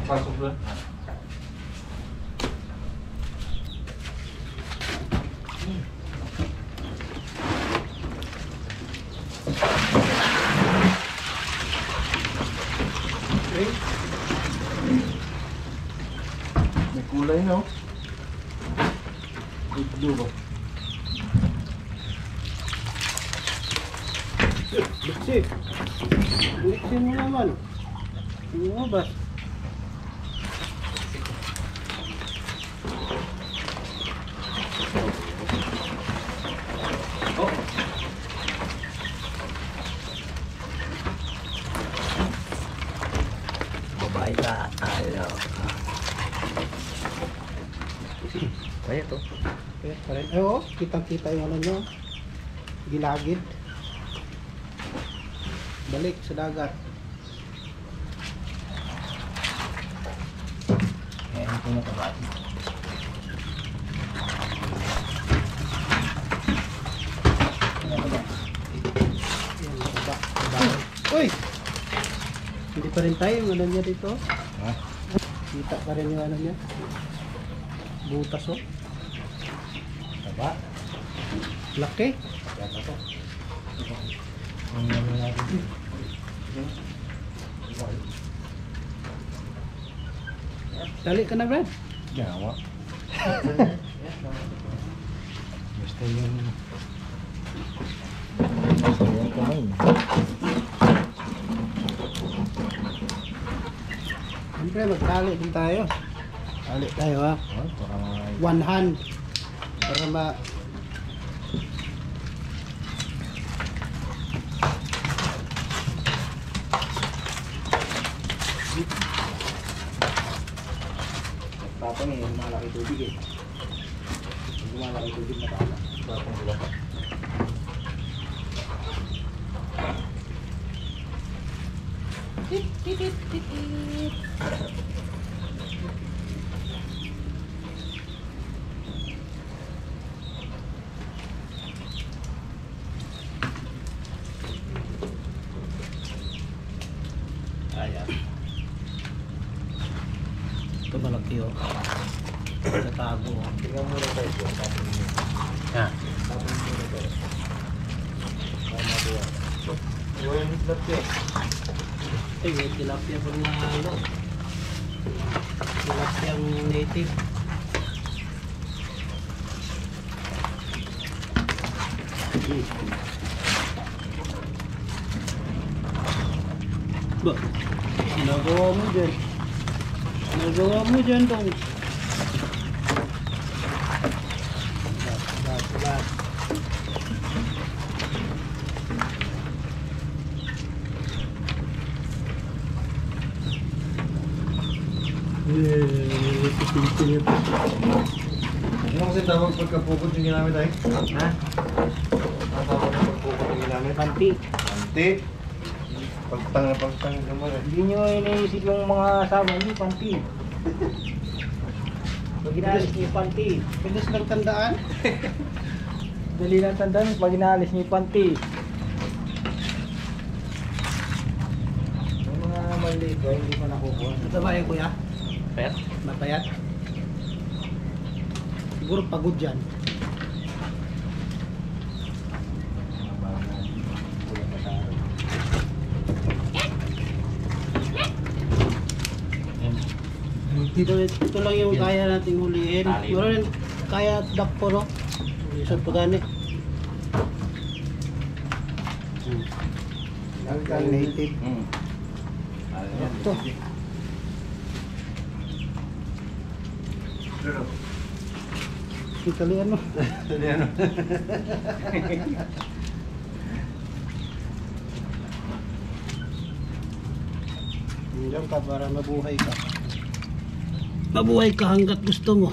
Pasok doon. Okay. May kulay na oh. May blue ba? Bitsik. Buksin mo naman. Hindi mo ba? Oh. Babae ka. Ayaw. Kaya to. Kaya pa rin. Ay, oh, kitang-kita yung ano nyo. Gilagid. Balik sa dagat. Ayan po na kabati. Yan, baba. Uy! Hindi pa rin tayo yung ano niya dito. Ha? Kita pa rin yung ano niya. Butas oh. Taba? Laki. Yata to. Ang ano natin. Dali ka na, Brad. Gawa. Gusto yung... Gusto yung kamay. Siyempre, magtali din tayo. Tali tayo ha. Oh, para mga... One hand. Para ma... Tapang eh, malaki tubig eh. Yung malaki tubig na tama. Tapang sila pa. Ayan. Ito malaki oh. Natago oh. Tingnan mo na tayo. Tapang mo. Ha? Tapang mo na tayo. Para matuwa. Iwan yung hitlap yun. Ay, may tilapia pa nga ano. Tilapia ang native. Ba? Nagawa mo dyan. Nagawa mo dyan dong. Sabat. Ano kasi tawag pagkapukot yung ginamit ay? Ha? Ano tawag ng pagpukot yung ginamit? Panti. Panti. Pagtang naman eh. Hindi nyo iniisip yung mga asama nyo, panty. Pag inalis nyo yung panty. Bilis lang tandaan. Dali lang tandaan pag inalis nyo yung panty. Yung mga maliit ko, hindi ko nakukuha. Mataba yung kuya? Pet? Mapayat? Siguro pagod dyan. Ito lang yung kaya nating huliin. Meron rin kaya dakpo no? Isang pagani. Native. Ito. Italian no? Italiano. Diyan ka para mabuhay ka. Mabuhay ka hanggat gusto mo.